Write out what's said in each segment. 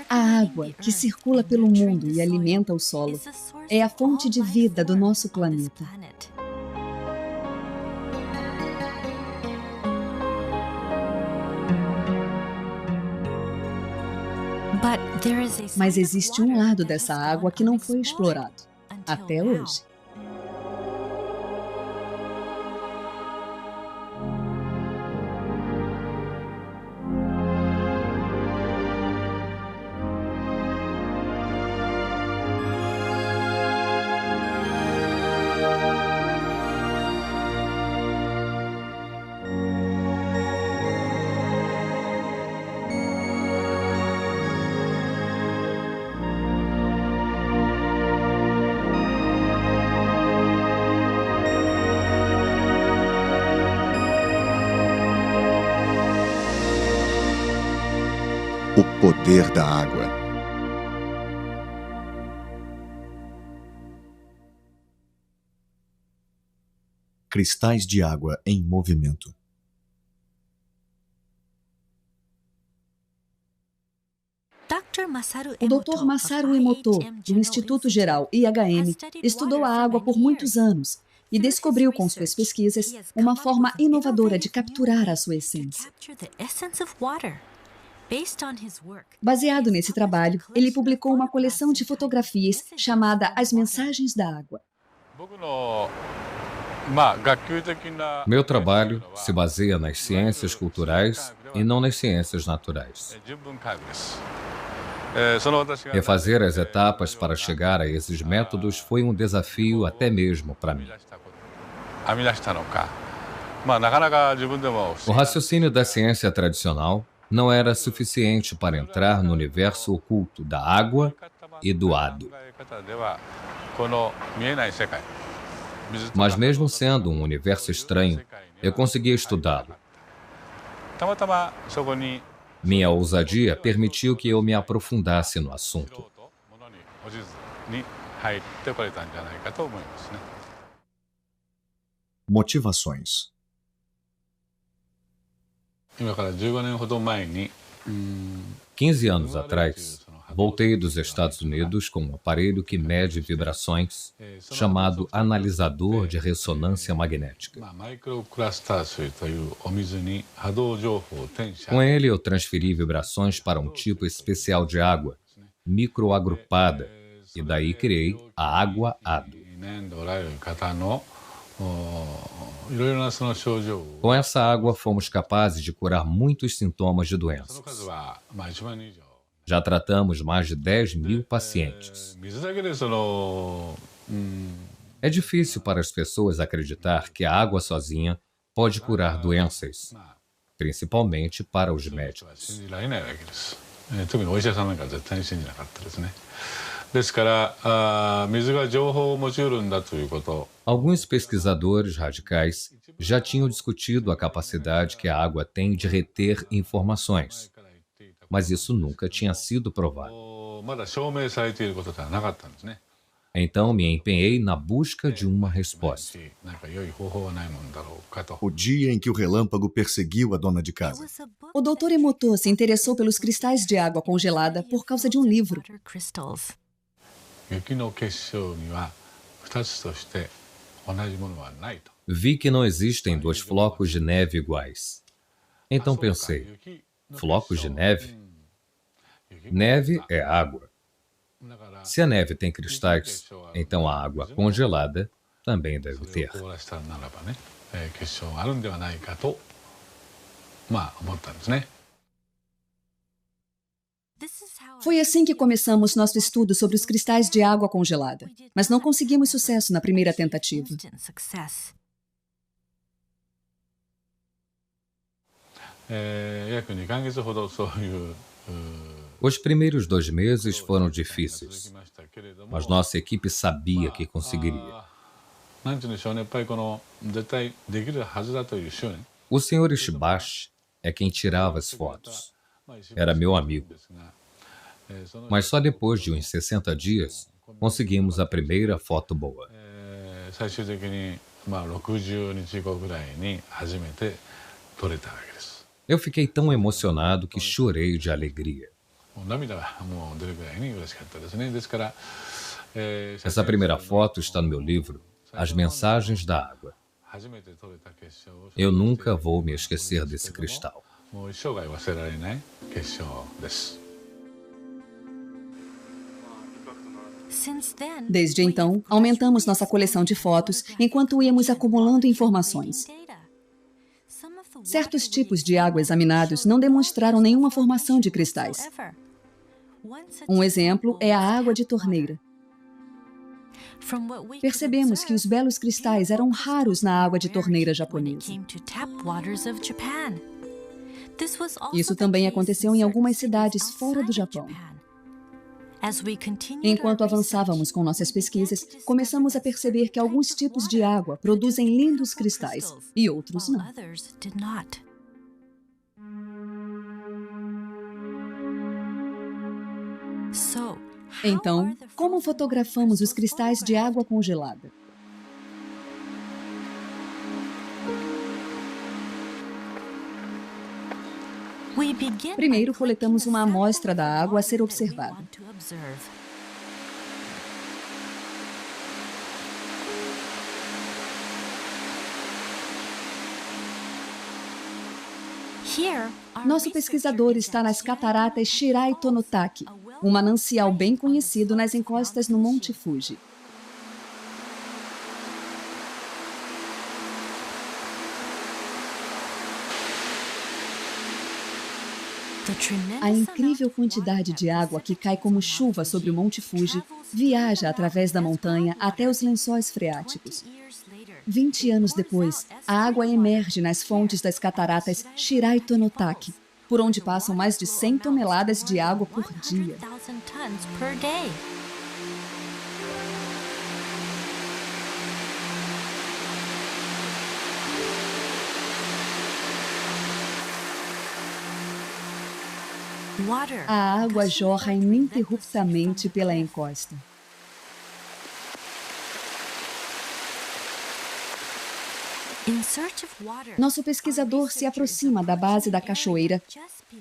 A água, que circula pelo mundo e alimenta o solo, é a fonte de vida do nosso planeta. Mas existe um lado dessa água que não foi explorado, até hoje. O poder da água. Cristais de água em movimento. O Dr. Masaru Emoto, do Instituto Geral IHM, estudou a água por muitos anos e descobriu com suas pesquisas uma forma inovadora de capturar a sua essência. Baseado nesse trabalho, ele publicou uma coleção de fotografias chamada As Mensagens da Água. Meu trabalho se baseia nas ciências culturais e não nas ciências naturais. Refazer as etapas para chegar a esses métodos foi um desafio até mesmo para mim. O raciocínio da ciência tradicional não era suficiente para entrar no universo oculto da água e do hado. Mas mesmo sendo um universo estranho, eu consegui estudá-lo. Minha ousadia permitiu que eu me aprofundasse no assunto. Motivações. 15 anos atrás, voltei dos Estados Unidos com um aparelho que mede vibrações, chamado analisador de ressonância magnética. Com ele, eu transferi vibrações para um tipo especial de água, microagrupada, e daí criei a água-hado. Com essa água, fomos capazes de curar muitos sintomas de doenças. Já tratamos mais de 10.000 pacientes. É difícil para as pessoas acreditar que a água sozinha pode curar doenças, principalmente para os médicos. Alguns pesquisadores radicais já tinham discutido a capacidade que a água tem de reter informações, mas isso nunca tinha sido provado. Então me empenhei na busca de uma resposta. O dia em que o relâmpago perseguiu a dona de casa. O Dr. Emoto se interessou pelos cristais de água congelada por causa de um livro. Vi que não existem dois flocos de neve iguais. Então pensei, flocos de neve? Neve é água. Se a neve tem cristais, então a água congelada também deve ter. Foi assim que começamos nosso estudo sobre os cristais de água congelada, mas não conseguimos sucesso na primeira tentativa. Os primeiros 2 meses foram difíceis, mas nossa equipe sabia que conseguiria. O Sr. Ishibashi é quem tirava as fotos. Era meu amigo. Mas só depois de uns 60 dias, conseguimos a primeira foto boa. Eu fiquei tão emocionado que chorei de alegria. Essa primeira foto está no meu livro, As Mensagens da Água. Eu nunca vou me esquecer desse cristal. Desde então, aumentamos nossa coleção de fotos enquanto íamos acumulando informações. Certos tipos de água examinados não demonstraram nenhuma formação de cristais. Um exemplo é a água de torneira. Percebemos que os belos cristais eram raros na água de torneira japonesa. Isso também aconteceu em algumas cidades fora do Japão. Enquanto avançávamos com nossas pesquisas, começamos a perceber que alguns tipos de água produzem lindos cristais e outros não. Então, como fotografamos os cristais de água congelada? Primeiro, coletamos uma amostra da água a ser observada. Nosso pesquisador está nas cataratas Shirai Tonotaki, um manancial bem conhecido nas encostas no Monte Fuji. A incrível quantidade de água que cai como chuva sobre o Monte Fuji viaja através da montanha até os lençóis freáticos. 20 anos depois, a água emerge nas fontes das cataratas Shirai Tonotaki, por onde passam mais de 100 toneladas de água por dia. A água jorra ininterruptamente pela encosta. Nosso pesquisador se aproxima da base da cachoeira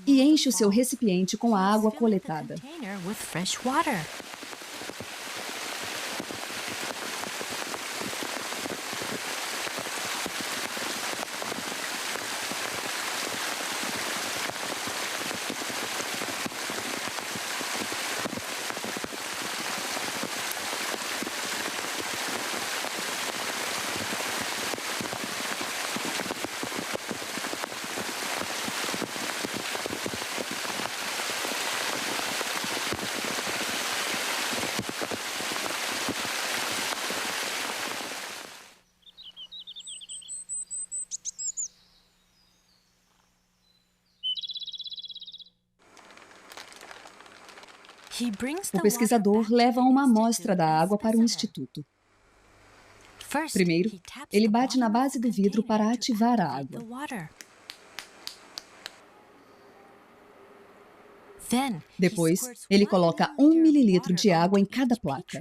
e enche o seu recipiente com a água coletada. O pesquisador leva uma amostra da água para o instituto. Primeiro, ele bate na base do vidro para ativar a água. Depois, ele coloca 1 mililitro de água em cada placa.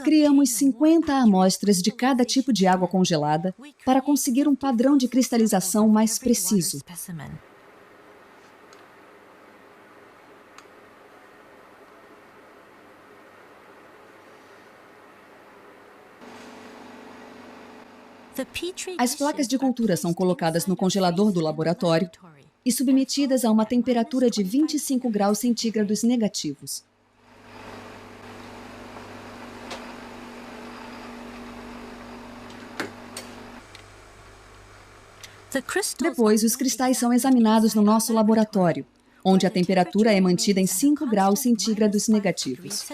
Criamos 50 amostras de cada tipo de água congelada para conseguir um padrão de cristalização mais preciso. As placas de cultura são colocadas no congelador do laboratório e submetidas a uma temperatura de 25 graus centígrados negativos. Depois, os cristais são examinados no nosso laboratório, onde a temperatura é mantida em 5 graus centígrados negativos.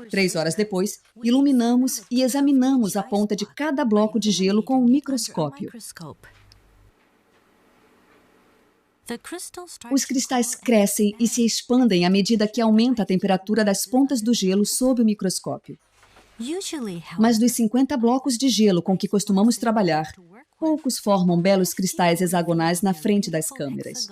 3 horas depois, iluminamos e examinamos a ponta de cada bloco de gelo com um microscópio. Os cristais crescem e se expandem à medida que aumenta a temperatura das pontas do gelo sob o microscópio. Mas dos 50 blocos de gelo com que costumamos trabalhar, poucos formam belos cristais hexagonais na frente das câmeras.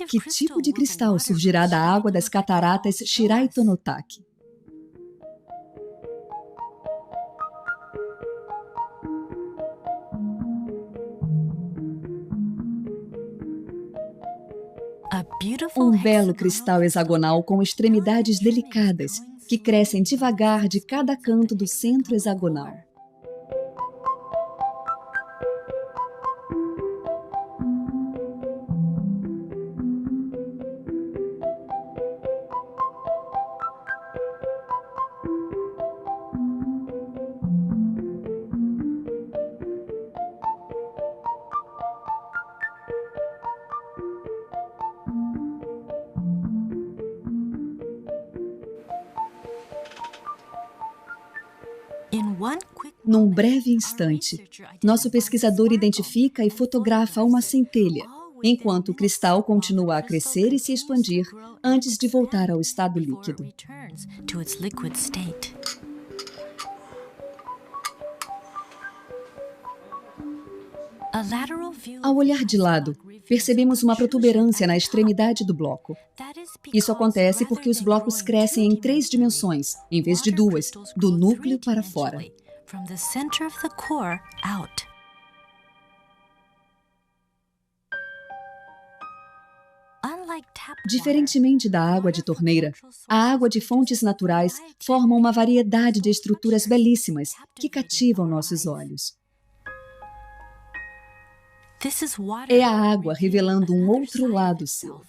Que tipo de cristal surgirá da água das cataratas Shiraito-no-Taki? Um belo cristal hexagonal com extremidades delicadas, que crescem devagar de cada canto do centro hexagonal. Num breve instante, nosso pesquisador identifica e fotografa uma centelha, enquanto o cristal continua a crescer e se expandir antes de voltar ao estado líquido. Ao olhar de lado, percebemos uma protuberância na extremidade do bloco. Isso acontece porque os blocos crescem em 3 dimensões, em vez de 2, do núcleo para fora. Diferentemente da água de torneira, a água de fontes naturais forma uma variedade de estruturas belíssimas que cativam nossos olhos. É a água revelando um outro lado seu.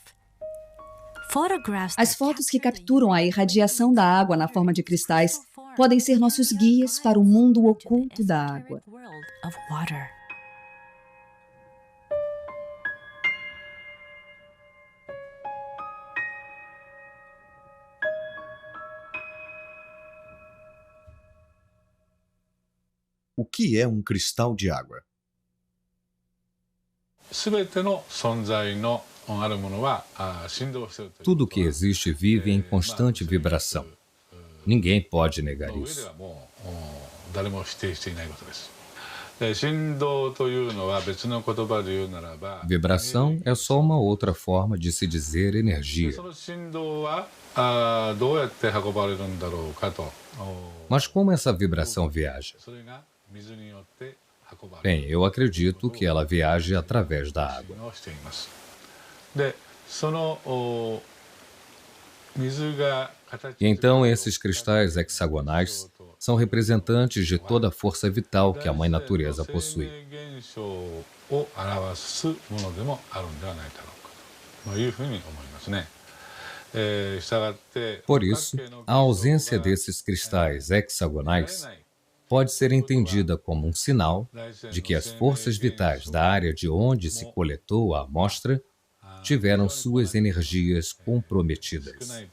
As fotos que capturam a irradiação da água na forma de cristais podem ser nossos guias para o mundo oculto da água. O que é um cristal de água? Tudo que existe vive em constante vibração. Ninguém pode negar isso. Vibração é só uma outra forma de se dizer energia. Mas como essa vibração viaja? Bem, eu acredito que ela viaja através da água. E então esses cristais hexagonais são representantes de toda a força vital que a Mãe Natureza possui. Por isso, a ausência desses cristais hexagonais pode ser entendida como um sinal de que as forças vitais da área de onde se coletou a amostra tiveram suas energias comprometidas.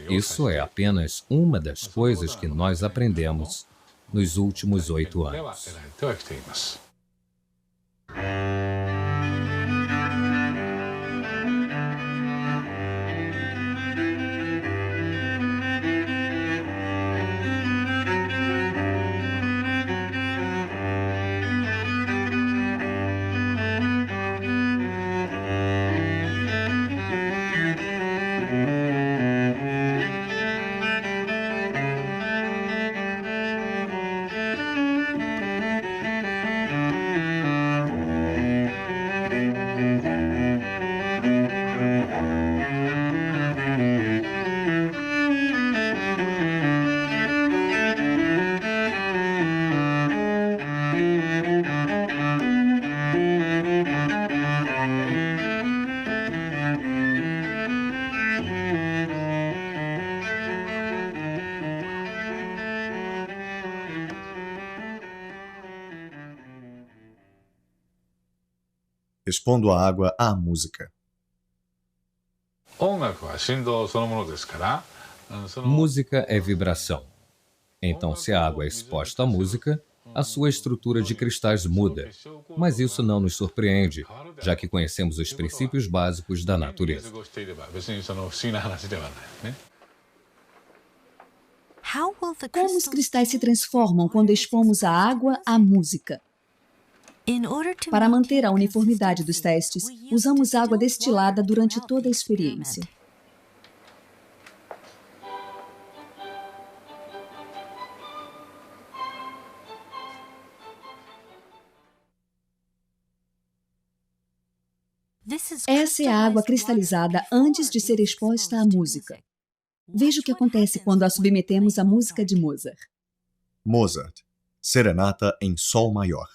Isso é apenas uma das coisas que nós aprendemos nos últimos 8 anos. Respondo à água à música. Música é vibração. Então, se a água é exposta à música, a sua estrutura de cristais muda, mas isso não nos surpreende, já que conhecemos os princípios básicos da natureza. Como os cristais se transformam quando expomos a água à música? Para manter a uniformidade dos testes, usamos água destilada durante toda a experiência. Essa é a água cristalizada antes de ser exposta à música. Veja o que acontece quando a submetemos à música de Mozart. Mozart, Serenata em Sol Maior.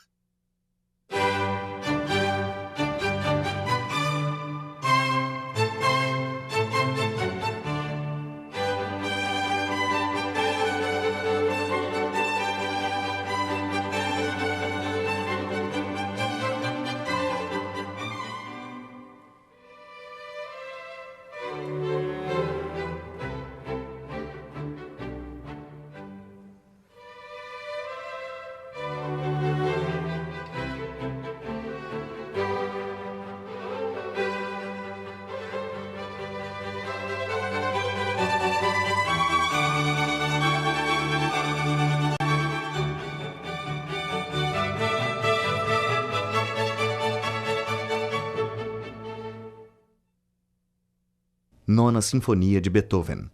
Nona Sinfonia de Beethoven.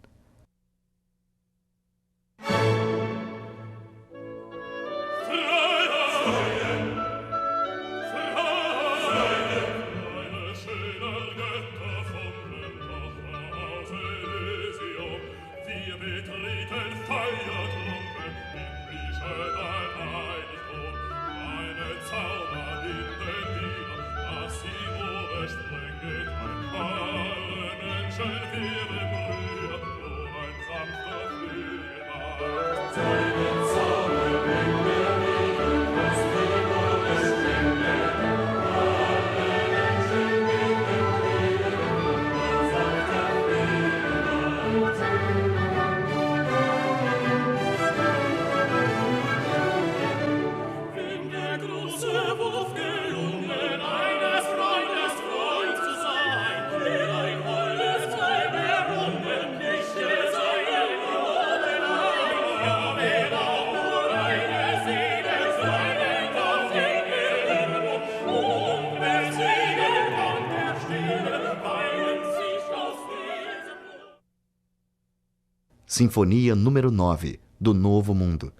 Sinfonia número 9, do Novo Mundo.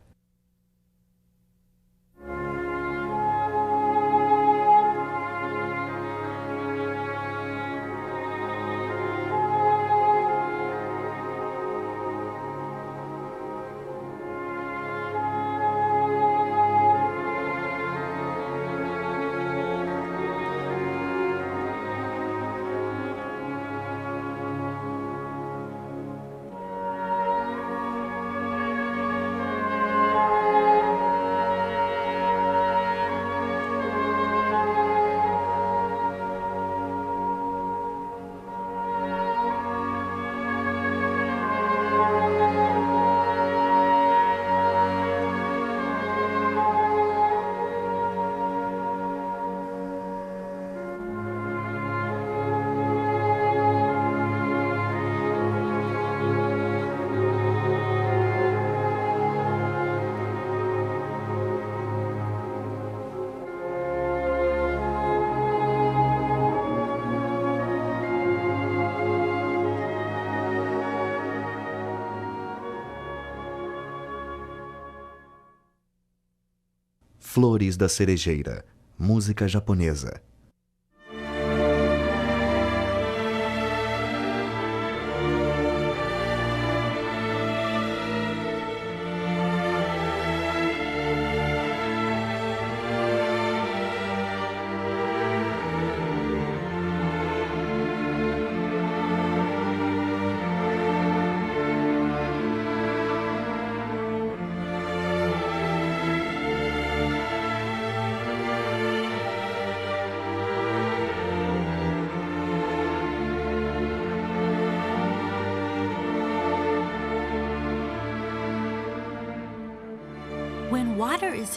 Flores da Cerejeira, música japonesa.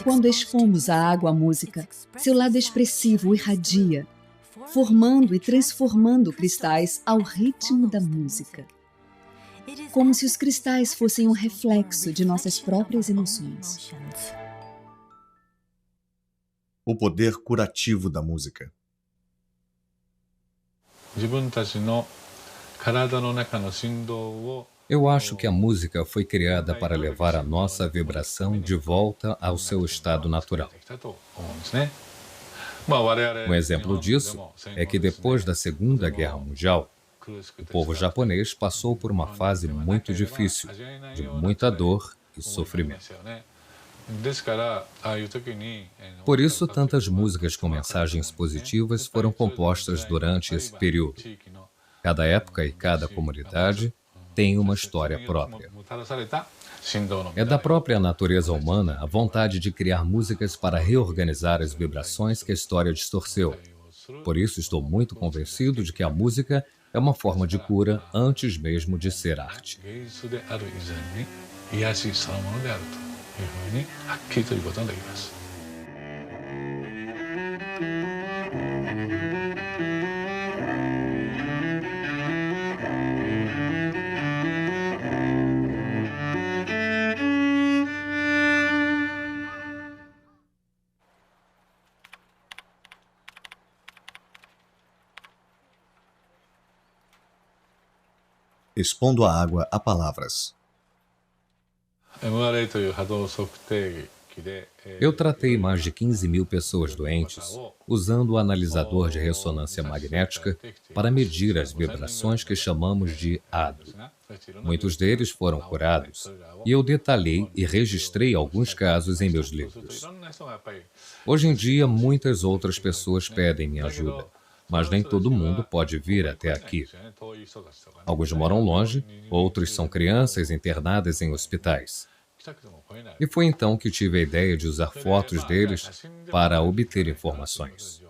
Quando expomos à água a música, seu lado expressivo irradia, formando e transformando cristais ao ritmo da música. Como se os cristais fossem um reflexo de nossas próprias emoções. O poder curativo da música. Eu acho que a música foi criada para levar a nossa vibração de volta ao seu estado natural. Um exemplo disso é que depois da Segunda Guerra Mundial, o povo japonês passou por uma fase muito difícil, de muita dor e sofrimento. Por isso, tantas músicas com mensagens positivas foram compostas durante esse período. Cada época e cada comunidade tem uma história própria. É da própria natureza humana a vontade de criar músicas para reorganizar as vibrações que a história distorceu. Por isso, estou muito convencido de que a música é uma forma de cura antes mesmo de ser arte. Expondo a água a palavras. Eu tratei mais de 15 mil pessoas doentes usando o analisador de ressonância magnética para medir as vibrações que chamamos de ADO. Muitos deles foram curados e eu detalhei e registrei alguns casos em meus livros. Hoje em dia, muitas outras pessoas pedem minha ajuda, mas nem todo mundo pode vir até aqui. Alguns moram longe, outros são crianças internadas em hospitais. E foi então que tive a ideia de usar fotos deles para obter informações.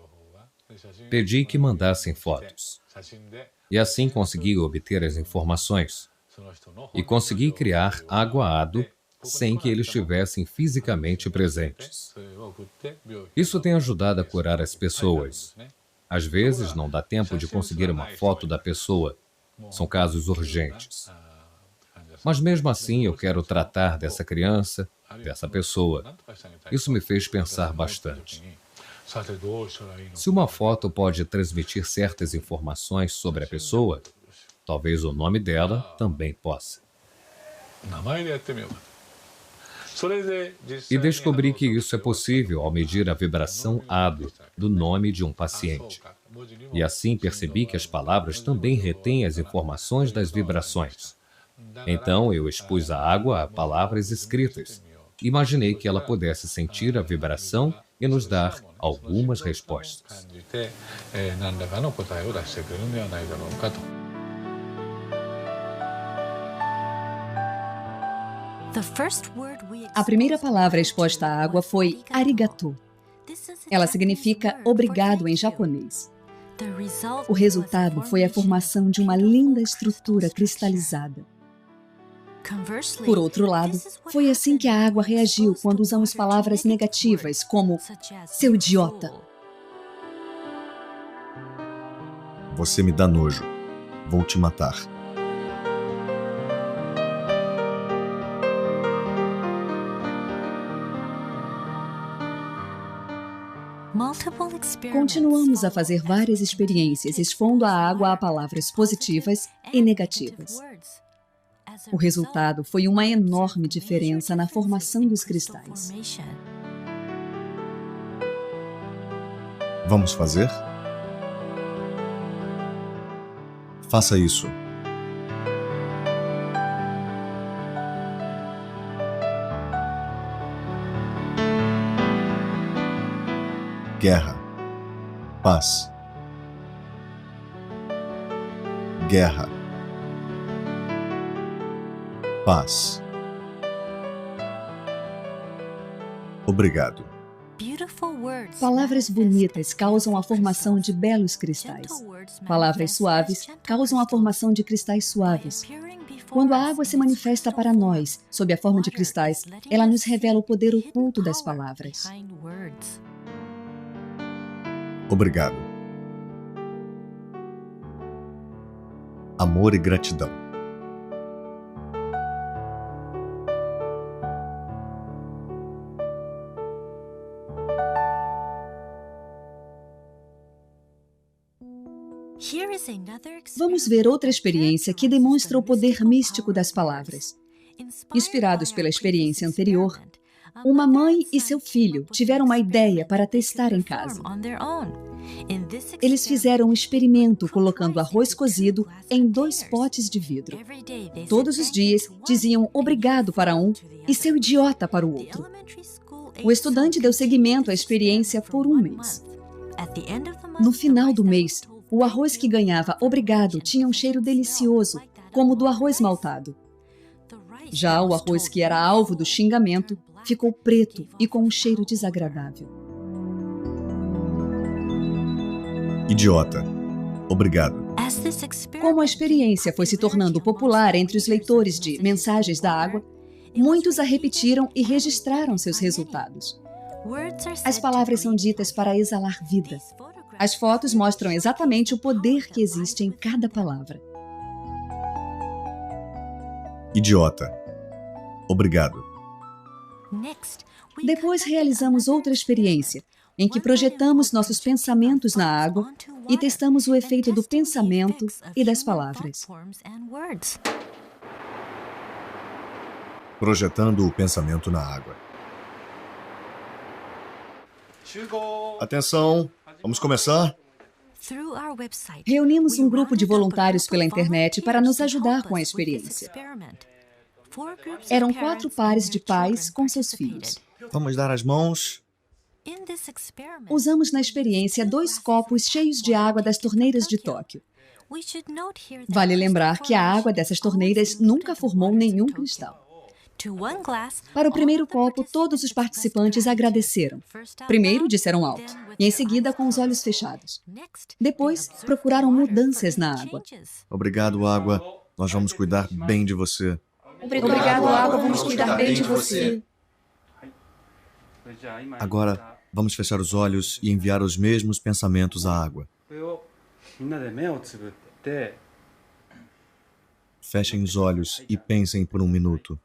Pedi que mandassem fotos. E assim consegui obter as informações. E consegui criar água ADO sem que eles estivessem fisicamente presentes. Isso tem ajudado a curar as pessoas. Às vezes não dá tempo de conseguir uma foto da pessoa. São casos urgentes. Mas mesmo assim eu quero tratar dessa criança, dessa pessoa. Isso me fez pensar bastante. Se uma foto pode transmitir certas informações sobre a pessoa, talvez o nome dela também possa. E descobri que isso é possível ao medir a vibração ADO do nome de um paciente. E assim percebi que as palavras também retêm as informações das vibrações. Então eu expus a água a palavras escritas. Imaginei que ela pudesse sentir a vibração e nos dar algumas respostas. A primeira palavra exposta à água foi arigato. Ela significa obrigado em japonês. O resultado foi a formação de uma linda estrutura cristalizada. Por outro lado, foi assim que a água reagiu quando usamos palavras negativas, como seu idiota. Você me dá nojo. Vou te matar. Continuamos a fazer várias experiências expondo a água a palavras positivas e negativas. O resultado foi uma enorme diferença na formação dos cristais. Vamos fazer? Faça isso. Guerra. Paz. Guerra. Paz. Obrigado. Palavras bonitas causam a formação de belos cristais. Palavras suaves causam a formação de cristais suaves. Quando a água se manifesta para nós, sob a forma de cristais, ela nos revela o poder oculto das palavras. Obrigado. Amor e gratidão. Vamos ver outra experiência que demonstra o poder místico das palavras. Inspirados pela experiência anterior, uma mãe e seu filho tiveram uma ideia para testar em casa. Eles fizeram um experimento colocando arroz cozido em 2 potes de vidro. Todos os dias diziam obrigado para um e seu idiota para o outro. O estudante deu seguimento à experiência por 1 mês. No final do mês, o arroz que ganhava obrigado tinha um cheiro delicioso, como o do arroz maltado. Já o arroz que era alvo do xingamento ficou preto e com um cheiro desagradável. Idiota. Obrigado. Como a experiência foi se tornando popular entre os leitores de Mensagens da Água, muitos a repetiram e registraram seus resultados. As palavras são ditas para exalar vida. As fotos mostram exatamente o poder que existe em cada palavra. Idiota. Obrigado. Depois realizamos outra experiência, em que projetamos nossos pensamentos na água e testamos o efeito do pensamento e das palavras. Projetando o pensamento na água. Atenção, vamos começar? Reunimos um grupo de voluntários pela internet para nos ajudar com a experiência. Eram 4 pares de pais com seus filhos. Vamos dar as mãos. Usamos na experiência 2 copos cheios de água das torneiras de Tóquio. Vale lembrar que a água dessas torneiras nunca formou nenhum cristal. Para o primeiro copo, todos os participantes agradeceram. Primeiro disseram alto, e em seguida com os olhos fechados. Depois, procuraram mudanças na água. Obrigado, água. Nós vamos cuidar bem de você. Obrigado, água. Vamos cuidar bem de você. Agora, vamos fechar os olhos e enviar os mesmos pensamentos à água. Fechem os olhos e pensem por 1 minuto.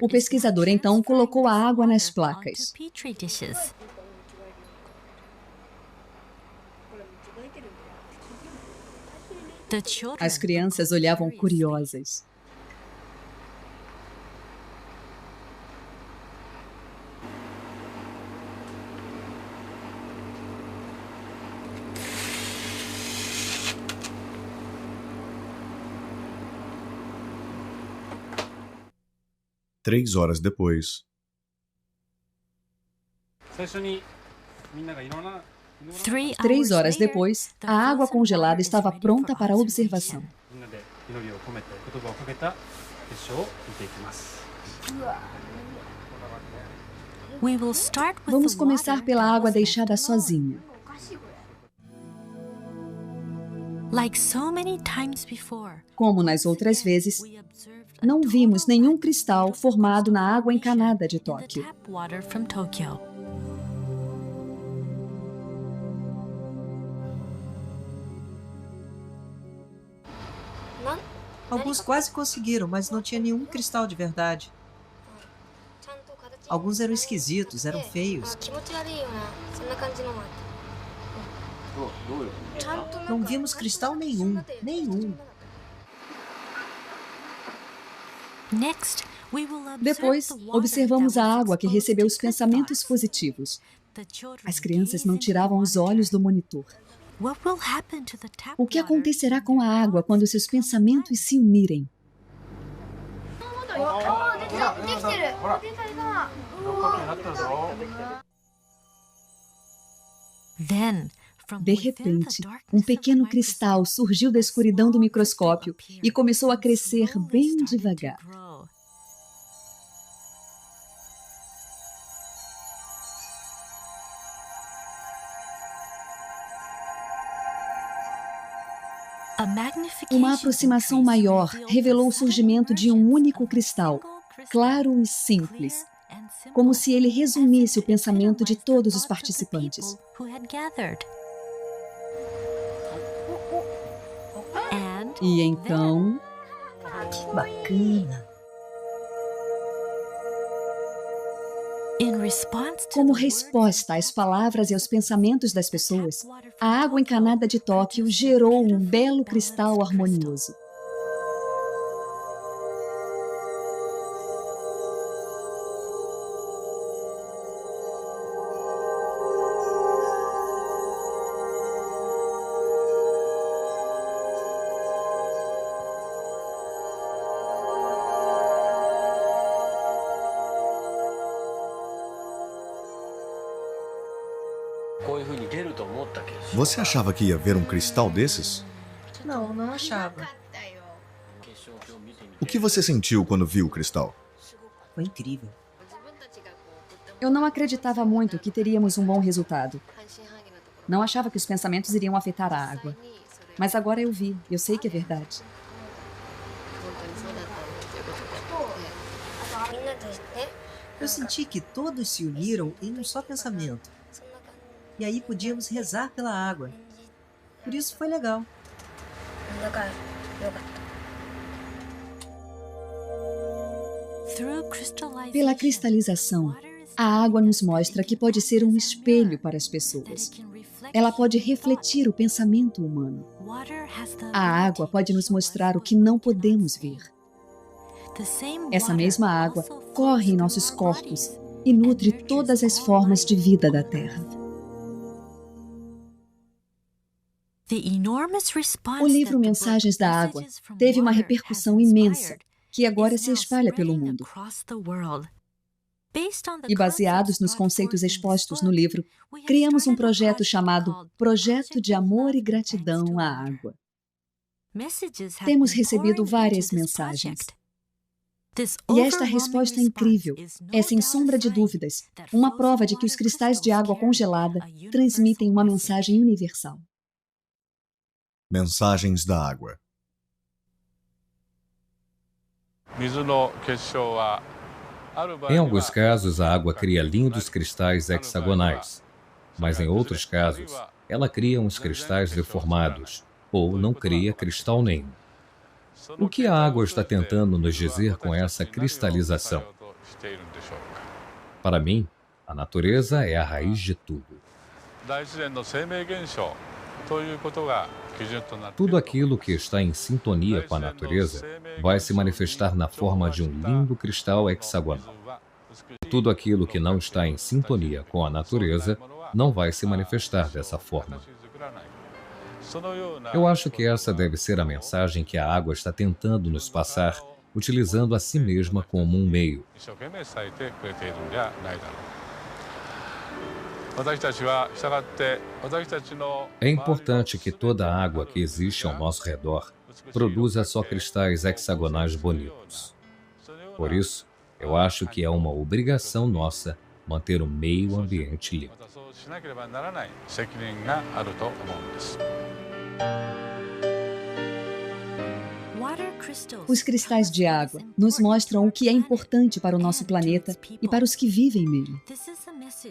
O pesquisador então colocou a água nas placas. As crianças olhavam curiosas. Três horas depois. 3 horas depois, a água congelada estava pronta para observação. Vamos começar pela água deixada sozinha. Como nas outras vezes, não vimos nenhum cristal formado na água encanada de Tóquio. Alguns quase conseguiram, mas não tinha nenhum cristal de verdade. Alguns eram esquisitos, eram feios. Não vimos cristal nenhum, nenhum. Depois, observamos a água que recebeu os pensamentos positivos. As crianças não tiravam os olhos do monitor. O que acontecerá com a água quando seus pensamentos se unirem? De repente, um pequeno cristal surgiu da escuridão do microscópio e começou a crescer bem devagar. Uma aproximação maior revelou o surgimento de um único cristal, claro e simples, como se ele resumisse o pensamento de todos os participantes. E então... Que bacana! Como resposta às palavras e aos pensamentos das pessoas, a água encanada de Tóquio gerou um belo cristal harmonioso. Você achava que ia ver um cristal desses? Não, não achava. O que você sentiu quando viu o cristal? Foi incrível. Eu não acreditava muito que teríamos um bom resultado. Não achava que os pensamentos iriam afetar a água. Mas agora eu vi, eu sei que é verdade. Eu senti que todos se uniram em um só pensamento. E aí podíamos rezar pela água. Por isso foi legal. Pela cristalização, a água nos mostra que pode ser um espelho para as pessoas. Ela pode refletir o pensamento humano. A água pode nos mostrar o que não podemos ver. Essa mesma água corre em nossos corpos e nutre todas as formas de vida da Terra. O livro Mensagens da Água teve uma repercussão imensa, que agora se espalha pelo mundo. E baseados nos conceitos expostos no livro, criamos um projeto chamado Projeto de Amor e Gratidão à Água. Temos recebido várias mensagens. E esta resposta incrível é, sem sombra de dúvidas, uma prova de que os cristais de água congelada transmitem uma mensagem universal. Mensagens da água. Em alguns casos, a água cria lindos cristais hexagonais, mas em outros casos, ela cria uns cristais deformados, ou não cria cristal nenhum. O que a água está tentando nos dizer com essa cristalização? Para mim, a natureza é a raiz de tudo. Tudo aquilo que está em sintonia com a natureza vai se manifestar na forma de um lindo cristal hexagonal. Tudo aquilo que não está em sintonia com a natureza não vai se manifestar dessa forma. Eu acho que essa deve ser a mensagem que a água está tentando nos passar, utilizando a si mesma como um meio. É importante que toda a água que existe ao nosso redor produza só cristais hexagonais bonitos. Por isso, eu acho que é uma obrigação nossa manter o meio ambiente limpo. Os cristais de água nos mostram o que é importante para o nosso planeta e para os que vivem nele.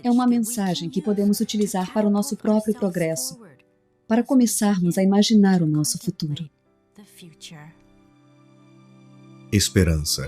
É uma mensagem que podemos utilizar para o nosso próprio progresso, para começarmos a imaginar o nosso futuro. Esperança.